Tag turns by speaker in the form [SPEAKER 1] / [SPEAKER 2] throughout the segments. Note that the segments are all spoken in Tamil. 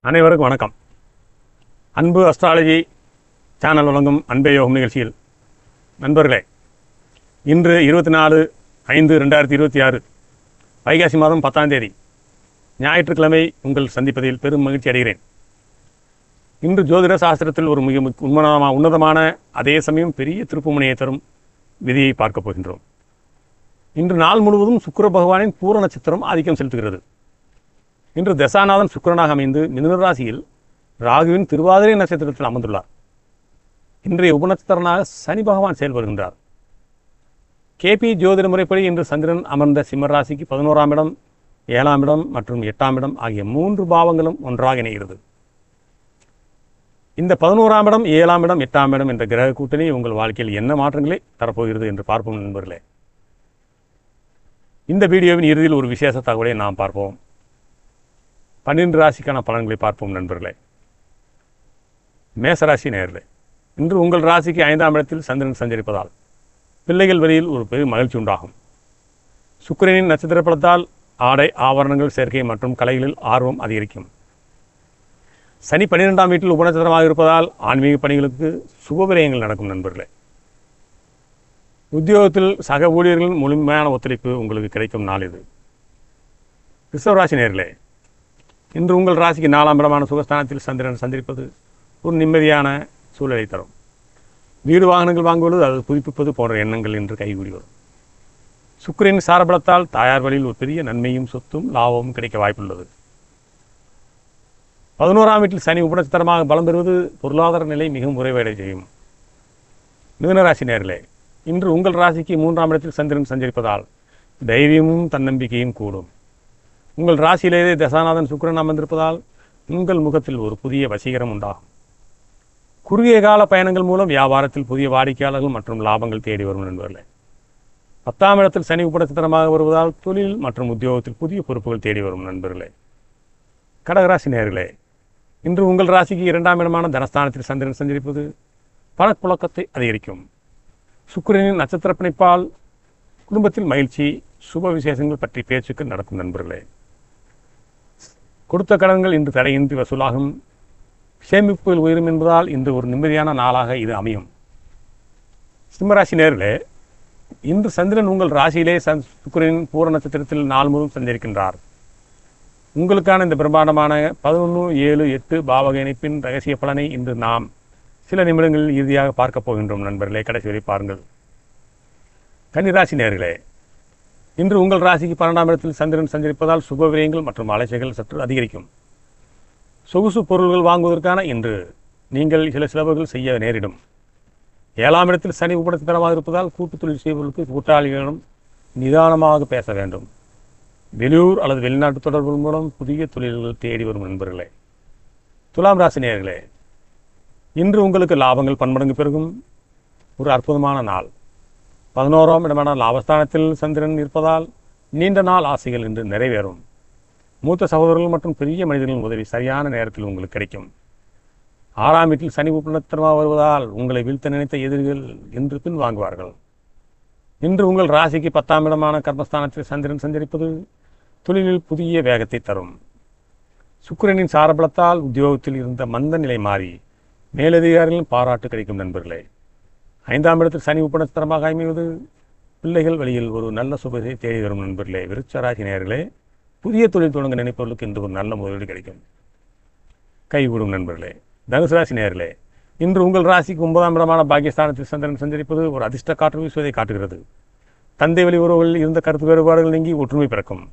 [SPEAKER 1] அனைவருக்கும் வணக்கம். அன்பு அஸ்ட்ராலஜி சேனல் வழங்கும் அன்பே யோகம் நிகழ்ச்சியில் நண்பர்களே, இன்று 24/5/2026 வைகாசி மாதம் 10ஆம் தேதி ஞாயிற்றுக்கிழமை உங்கள் சந்திப்பதில் பெரும் மகிழ்ச்சி அடைகிறேன். இன்று ஜோதிட சாஸ்திரத்தில் ஒரு மிக உன்னதமான அதே சமயம் பெரிய திருப்புமுனையை தரும் விதியை பார்க்கப் போகின்றோம். இன்று நாள் முழுவதும் சுக்கிர பகவானின் பூர நட்சத்திரம் ஆதிக்கம் செலுத்துகிறது. இன்று தசாநாதன் சுக்கிரனாக அமைந்து மிதுன ராசியில் ராகுவின் திருவாதிரை நட்சத்திரத்தில் அமர்ந்துள்ளார். இன்றைய உபநட்சத்திரனாக சனி பகவான் செயல்படுகின்றார். கேபி ஜோதிட முறைப்படி இன்று சந்திரன் அமர்ந்த சிம்ம ராசிக்கு 11ஆம் இடம், 7ஆம் இடம் மற்றும் 8ஆம் இடம் ஆகிய 3 பாவங்களும் ஒன்றாக இணைகிறது. இந்த 11ஆம் இடம், 7ஆம் இடம், 8ஆம் இடம் என்ற கிரக கூட்டணி உங்கள் வாழ்க்கையில் என்ன மாற்றங்களை தரப்போகிறது என்று பார்ப்போம் நண்பர்களே. இந்த வீடியோவின் இறுதியில் ஒரு விசேஷ தகவலை நாம் பார்ப்போம். 12 ராசிக்கான பலன்களை பார்ப்போம் நண்பர்களே. மேசராசி நேயர்களே, இன்று உங்கள் ராசிக்கு 5ஆம் இடத்தில் சந்திரன் சஞ்சரிப்பதால் பிள்ளைகள் வழியில் ஒரு பெரிய மகிழ்ச்சி உண்டாகும். சுக்கிரனின் நட்சத்திர பலத்தால் ஆடை ஆபரணங்கள் சேர்க்கை மற்றும் கலைகளில் ஆர்வம் அதிகரிக்கும். சனி 12ஆம் வீட்டில் உபநட்சத்திரமாக இருப்பதால் ஆன்மீக பணிகளுக்கு சுபவிரயங்கள் நடக்கும் நண்பர்களே. உத்தியோகத்தில் சக ஊழியர்களின் முழுமையான ஒத்துழைப்பு உங்களுக்கு கிடைக்கும் நாள் இது. ரிஷபராசி நேயர்களே, இன்று உங்கள் ராசிக்கு 4ஆம் இடமான சுகஸ்தானத்தில் சந்திரன் சந்திரிப்பது ஒரு நிம்மதியான சூழலை தரும். வீடு வாகனங்கள் வாங்குவது, அது புதுப்பிப்பது போன்ற எண்ணங்கள் இன்று கைகூடி வரும். சுக்கிரனின் சாரபலத்தால் தாயார் வழியில் ஒரு பெரிய நன்மையும் சொத்தும் லாபமும் கிடைக்க வாய்ப்புள்ளது. 11ஆம் வீட்டில் சனி உபநட்சத்திரமாக பலம் பெறுவது பொருளாதார நிலை மிகவும் உறைவடை செய்யும். மிதுனராசி நேயர்களே, இன்று உங்கள் ராசிக்கு 3ஆம் இடத்தில் சந்திரன் சஞ்சரிப்பதால் தைரியமும் தன்னம்பிக்கையும் கூடும். உங்கள் ராசியிலேயே தசாநாதன் சுக்கிரன் அமர்ந்திருப்பதால் உங்கள் முகத்தில் ஒரு புதிய வசீகரம் உண்டாகும். குறுகிய கால பயணங்கள் மூலம் வியாபாரத்தில் புதிய வாடிக்கையாளர்கள் மற்றும் லாபங்கள் தேடி வரும் நண்பர்களே. 10ஆம் இடத்தில் சனி உபநட்சத்திரமாக வருவதால் தொழில் மற்றும் உத்தியோகத்தில் புதிய பொறுப்புகள் தேடி வரும் நண்பர்களே. கடகராசி நேயர்களே, இன்று உங்கள் ராசிக்கு 2ஆம் இடமான தனஸ்தானத்தில் சந்திரன் சஞ்சரிப்பது பணப்புழக்கத்தை அதிகரிக்கும். சுக்கிரனின் நட்சத்திர பிணைப்பால் குடும்பத்தில் மகிழ்ச்சி, சுப விசேஷங்கள் பற்றி பேச்சுக்கள் நடக்கும் நண்பர்களே. கொடுத்த கடன்கள் இன்று தடையின்றி வசூலாகும். சேமிப்புகள் உயரும் என்பதால் இன்று ஒரு நிம்மதியான நாளாக இது அமையும். சிம்மராசி நேயர்களே, இன்று சந்திரன் உங்கள் ராசியிலே சுக்கிரனின் பூர நட்சத்திரத்தில் நாள் முழுவதும் சஞ்சரிக்கின்றார். உங்களுக்கான இந்த பிரம்மாண்டமான 11-7-8 பாவக இணைப்பின் ரகசிய பலனை இன்று நாம் சில நிமிடங்களில் இறுதியாக பார்க்க போகின்றோம் நண்பர்களே. கடைசி வரை பாருங்கள். கன்னிராசி நேயர்களே, இன்று உங்கள் ராசிக்கு 12ஆம் இடத்தில் சந்திரன் சஞ்சரிப்பதால் சுப விரயங்கள் மற்றும் அலைச்சல்கள் சற்று அதிகரிக்கும். சொகுசு பொருள்கள் வாங்குவதற்கான இன்று நீங்கள் சில செலவுகள் செய்ய நேரிடும். 7ஆம் இடத்தில் சனி உபநட்சத்திரமாக இருப்பதால் கூட்டு தொழில் செய்வதற்கு கூட்டாளிகளிடம் நிதானமாக பேச வேண்டும். வெளியூர் அல்லது வெளிநாட்டு தொடர்புகள் மூலம் புதிய தொழில்கள் தேடி வரும் நண்பர்களே. துலாம் ராசி நேயர்களே, இன்று உங்களுக்கு லாபங்கள் பன்மடங்கு பெருகும் ஒரு அற்புதமான நாள். 11ஆம் இடமான லாபஸ்தானத்தில் சந்திரன் இருப்பதால் நீண்ட நாள் ஆசைகள் இன்று நிறைவேறும். மூத்த சகோதரர்கள் மற்றும் பெரிய மனிதர்களின் உதவி சரியான நேரத்தில் உங்களுக்கு கிடைக்கும். 6ஆம் வீட்டில் சனி உபநட்சத்திரமாக வருவதால் உங்களை வீழ்த்த நினைத்த எதிரிகள் இன்று பின் வாங்குவார்கள். இன்று உங்கள் ராசிக்கு 10ஆம் இடமான கர்மஸ்தானத்தில் சந்திரன் சஞ்சரிப்பது தொழிலில் புதிய வேகத்தை தரும். சுக்கிரனின் சாரபலத்தால் உத்தியோகத்தில் இருந்த மந்த நிலை மாறி மேலதிகாரிகளின் பாராட்டு கிடைக்கும் நண்பர்களே. 5ஆம் இடத்தில் சனி உபநட்சத்திரமாக அமைவது பிள்ளைகள் வழியில் ஒரு நல்ல சுபத்தை தேடி வரும் நண்பர்களே. விருச்சராசி நேயர்களே, புதிய தொழில் தொடங்க நினைப்பவர்களுக்கு இன்று ஒரு நல்ல முதலீடு கிடைக்கும், கைகூடும் நண்பர்களே. தனுசு ராசி நேயர்களே, இன்று உங்கள் ராசிக்கு 9ஆம் இடமான பாக்கியஸ்தானத்தில் சந்திரன் சஞ்சரிப்பது ஒரு அதிர்ஷ்ட காற்று வீசுவதை காட்டுகிறது. தந்தை வழி உறவுகளில் இருந்த கருத்து வேறுபாடுகள் நீங்கி ஒற்றுமை பிறக்கும்.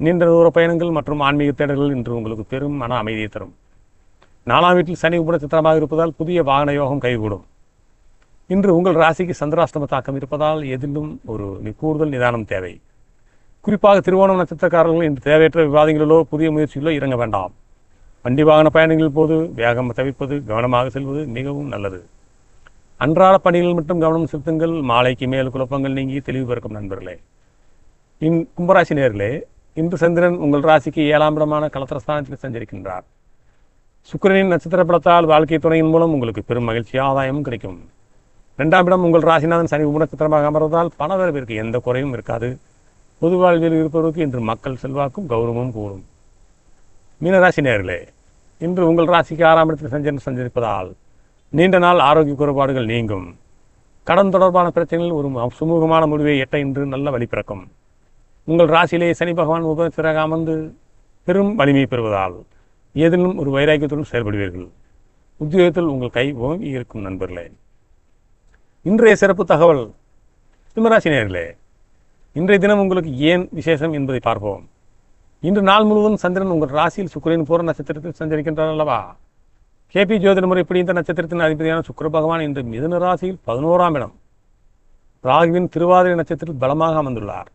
[SPEAKER 1] நீண்ட தூர பயணங்கள் மற்றும் ஆன்மீக தேடல்கள் இன்று உங்களுக்கு பெரும் மன அமைதியை தரும். 4ஆம் வீட்டில் சனி உபநட்சத்திரமாக இருப்பதால் புதிய வாகன யோகம் கைகூடும். இன்று உங்கள் ராசிக்கு சந்திராஷ்டம தாக்கம் இருப்பதால் எதிலும் ஒரு கூடுதல் நிதானம் தேவை. குறிப்பாக திருவோணம் நட்சத்திரக்காரர்கள் இன்று தேவையற்ற விவாதங்களிலோ புதிய முயற்சிகளோ இறங்க வேண்டாம். வண்டி வாகன பயணங்களின் போது வேகம் தவிர்ப்பது, கவனமாக செல்வது மிகவும் நல்லது. அன்றாட பணிகள் மட்டும் கவனம் செலுத்துங்கள். மாலைக்கு மேல் குழப்பங்கள் நீங்கி தெளிவு பிறக்கும் நண்பர்களே. கும்பராசி நேயர்களே, இன்று சந்திரன் உங்கள் ராசிக்கு 7ஆம் இடமான கலத்திரஸ்தானத்தில் சஞ்சரிக்கின்றார். சுக்கிரனின் நட்சத்திர பலத்தால் வாழ்க்கை துணையின் மூலம் உங்களுக்கு பெரும் மகிழ்ச்சி ஆதாயமும் கிடைக்கும். 2ஆம் இடம் உங்கள் ராசிநாதன் சனி உபநட்சத்திரமாக அமர்வதால் பணவரவிற்கு எந்த குறையும் இருக்காது. பொது வாழ்வில் இருப்பவருக்கு இன்று மக்கள் செல்வாக்கும் கௌரவமும் கூடும். மீனராசி நேயர்களே, இன்று உங்கள் ராசிக்கு 6ஆம் இடத்தில் சந்திரன் சஞ்சரிப்பதால் நீண்ட நாள் ஆரோக்கிய குறைபாடுகள் நீங்கும். கடன் தொடர்பான பிரச்சனைகள் ஒரு சுமூகமான முடிவை எட்ட இன்று நல்ல வழி பிறக்கும். உங்கள் ராசியிலேயே சனி பகவான் உபத்திராக அமர்ந்து பெரும் வலிமை பெறுவதால் ஏதேனும் ஒரு வைராக்கியத்துடன் செயல்படுவீர்கள். உத்தியோகத்தில் உங்கள் கை ஓங்கி இருக்கும் நண்பர்களே. இன்றைய சிறப்பு தகவல் சிம்மராசி நேயர்களே, இன்றைய தினம் உங்களுக்கு ஏன் விசேஷம் என்பதை பார்ப்போம். இன்று நாள் முழுவதும் சந்திரன் உங்கள் ராசியில் சுக்கிரன் பூர நட்சத்திரத்தில் சஞ்சரிக்கின்றார் அல்லவா. கேபி ஜோதிட முறைப்படி இந்த நட்சத்திரத்தின் அதிபதியான சுக்கிர பகவான் இன்று மிதுன ராசியில் 11ஆம் இடம் ராகுவின் திருவாதிரை நட்சத்திரத்தில் பலமாக அமர்ந்துள்ளார்.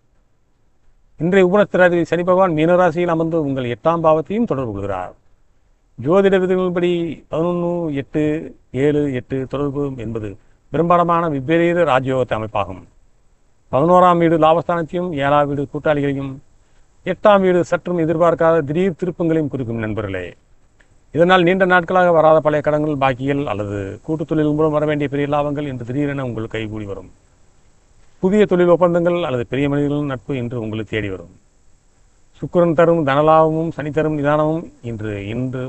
[SPEAKER 1] இன்றைய உபநட்சத்திராதிபதி சனி பகவான் மீனராசியில் அமர்ந்து உங்கள் 8ஆம் பாவத்தையும் தொடர்பு கொள்கிறார். ஜோதிட விதிகளின்படி 11-8-7-8 தொடர்பு என்பது பெரும்பாலான விபரீத ராஜயோகத்தை அமைப்பாகும். 11ஆம் வீடு லாபஸ்தானத்தையும் 7ஆம் வீடு கூட்டாளிகளையும் 8ஆம் வீடு சற்றும் எதிர்பார்க்காத திடீர் திருப்பங்களையும் குறிக்கும் நண்பர்களே. இதனால் நீண்ட நாட்களாக வராத பழைய கடன்கள், பாக்கிகள் அல்லது கூட்டு தொழில் மூலம் வர வேண்டிய பெரிய லாபங்கள் இன்று திடீரென உங்களுக்கு கைகூடி வரும். புதிய தொழில் ஒப்பந்தங்கள் அல்லது பெரிய மனிதர்களின் நட்பு இன்று உங்களுக்கு தேடி வரும். சுக்கிரன் தரும் தனலாபமும் சனி தரும் நிதானமும் இன்று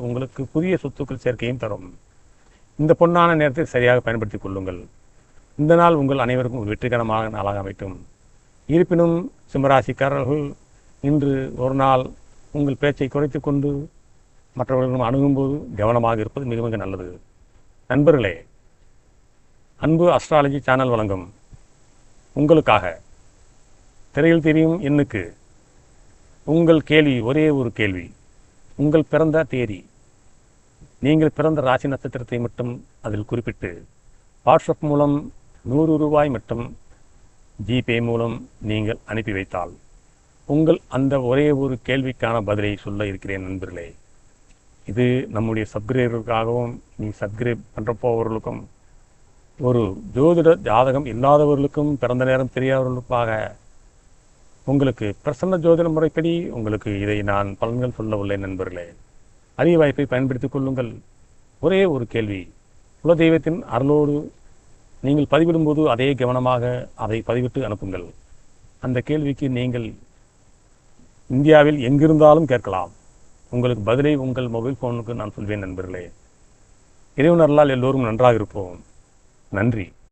[SPEAKER 1] உங்களுக்கு புதிய சொத்துக்கள் சேர்க்கையும் தரும். இந்த பொன்னான நேரத்தை சரியாக பயன்படுத்திக் கொள்ளுங்கள். இந்த நாள் உங்கள் அனைவருக்கும் ஒரு வெற்றிகரமான நாளாக அமைக்கும். இருப்பினும் சிம்மராசிக்காரர்கள் இன்று ஒரு நாள் உங்கள் பேச்சை குறைத்து கொண்டு மற்றவர்களும் அணுகும்போது கவனமாக இருப்பது மிக மிக நல்லது. நண்பர்களே, அன்பு அஸ்ட்ராலஜி சேனல் வழங்கும் உங்களுக்காக திரையில் தெரியும் எண்ணுக்கு உங்கள் கேள்வி ஒரே ஒரு கேள்வி. உங்கள் பிறந்த தேதி, நீங்கள் பிறந்த ராசி நட்சத்திரத்தை மட்டும் அதில் குறிப்பிட்டு வாட்ஸ்அப் மூலம் 100 ரூபாய் மட்டும் ஜிபே மூலம் நீங்கள் அனுப்பி வைத்தால் உங்கள் அந்த ஒரே ஒரு கேள்விக்கான பதிலை சொல்ல இருக்கிறேன் நண்பர்களே. இது நம்முடைய சப்ஸ்கிரைபருக்காகவும் சப்ஸ்கிரைப் பண்ணுறப்போவர்களுக்கும் ஒரு ஜோதிட ஜாதகம் இல்லாதவர்களுக்கும் பிறந்த நேரம் தெரியாதவர்களுக்காக உங்களுக்கு பிரசன்ன ஜோதிட முறைப்படி உங்களுக்கு இதை நான் பலன்கள் சொல்ல உள்ளேன் நண்பர்களே. அரிய வாய்ப்பை பயன்படுத்திக் கொள்ளுங்கள். ஒரே ஒரு கேள்வி, குலதெய்வத்தின் அருளோடு நீங்கள் பதிவிடும்போது அதே கவனமாக அதை பதிவிட்டு அனுப்புங்கள். அந்த கேள்விக்கு நீங்கள் இந்தியாவில் எங்கிருந்தாலும் கேட்கலாம். உங்களுக்கு பதிலை உங்கள் மொபைல் ஃபோனுக்கு நான் சொல்வேன் நண்பர்களே. இறைவன் அருளால் எல்லோரும் நன்றாக இருப்போம். நன்றி.